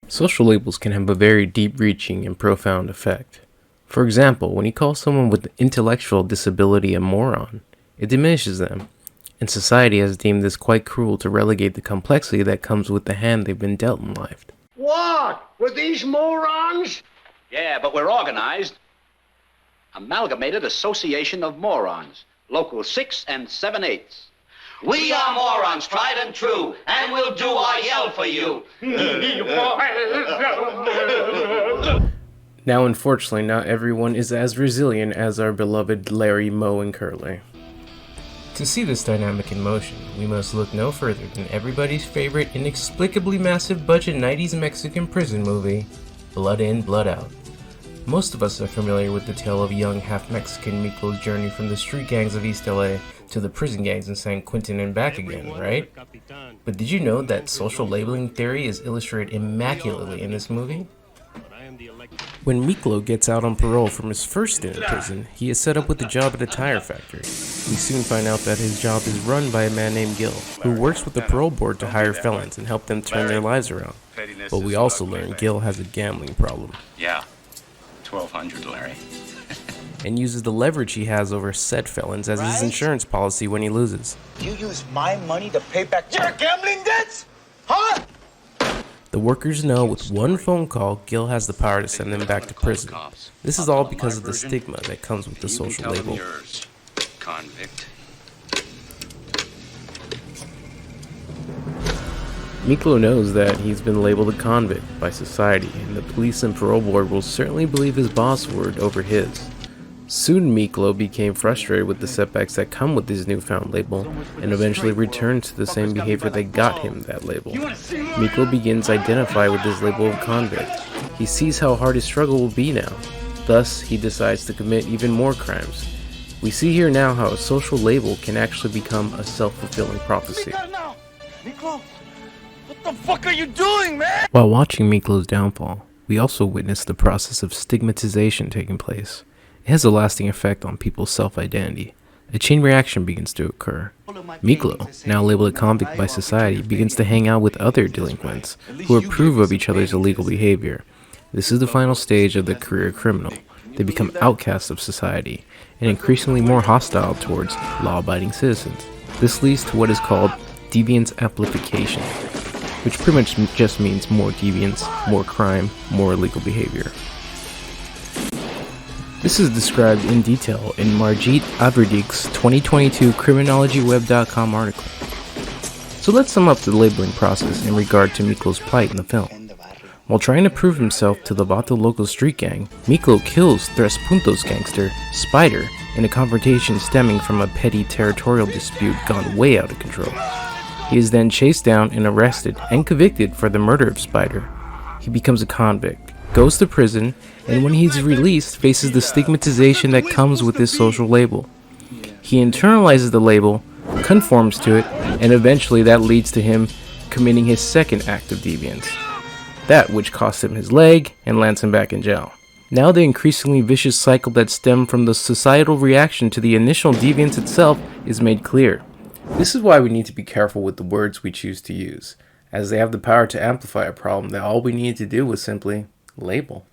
Social labels can have a very deep-reaching and profound effect. For example, when you call someone with intellectual disability a moron, it diminishes them, and society has deemed this quite cruel to relegate the complexity that comes with the hand they've been dealt in life. What? With these morons? Yeah, but we're organized. Amalgamated Association of Morons, Local 6 and 7/8. We are morons, tried and true, and we'll do our yell for you. Now, unfortunately, not everyone is as resilient as our beloved Larry, Moe, and Curly. To see this dynamic in motion, we must look no further than everybody's favorite inexplicably massive budget 90s Mexican prison movie, Blood In, Blood Out. Most of us are familiar with the tale of young half-Mexican Miklo's journey from the street gangs of East LA to the prison gangs in San Quentin and back again, right? But did you know that social labeling theory is illustrated immaculately in this movie? When Miklo gets out on parole from his first stint in prison, he is set up with a job at a tire factory. We soon find out that his job is run by a man named Gil, who works with the parole board to hire felons and help them turn their lives around. But we also learn Gil has a gambling problem. Yeah, 1,200, Larry. And uses the leverage he has over said felons as his insurance policy when he loses. You use my money to pay back your gambling debts? Huh? The workers know with one phone call, Gil has the power to send them back to prison. This is all because of the stigma that comes with the social label. Convict. Miklo knows that he's been labeled a convict by society, and the police and parole board will certainly believe his boss word over his. Soon Miklo became frustrated with the setbacks that come with his newfound label, and eventually returned to the same behavior that got him that label. Miklo begins to identify with his label of convict. He sees how hard his struggle will be now. Thus, he decides to commit even more crimes. We see here now how a social label can actually become a self-fulfilling prophecy. Miklo, what the fuck are you doing, man? While watching Miklo's downfall, we also witness the process of stigmatization taking place. It has a lasting effect on people's self-identity. A chain reaction begins to occur. Miklo, now labeled a convict by society, begins to hang out with other delinquents who approve of each other's illegal behavior. This is the final stage of the career criminal. They become outcasts of society and increasingly more hostile towards law-abiding citizens. This leads to what is called deviance amplification, which pretty much just means more deviance, more crime, more illegal behavior. This is described in detail in Margit Averdig's 2022 CriminologyWeb.com article. So let's sum up the labeling process in regard to Miklo's plight in the film. While trying to prove himself to the Vato local street gang, Miklo kills Tres Puntos gangster Spider in a confrontation stemming from a petty territorial dispute gone way out of control. He is then chased down and arrested and convicted for the murder of Spider. He becomes a convict, goes to prison, and when he's released, faces the stigmatization that comes with this social label. He internalizes the label, conforms to it, and eventually that leads to him committing his second act of deviance. That which costs him his leg and lands him back in jail. Now the increasingly vicious cycle that stemmed from the societal reaction to the initial deviance itself is made clear. This is why we need to be careful with the words we choose to use, as they have the power to amplify a problem that all we needed to do was simply label.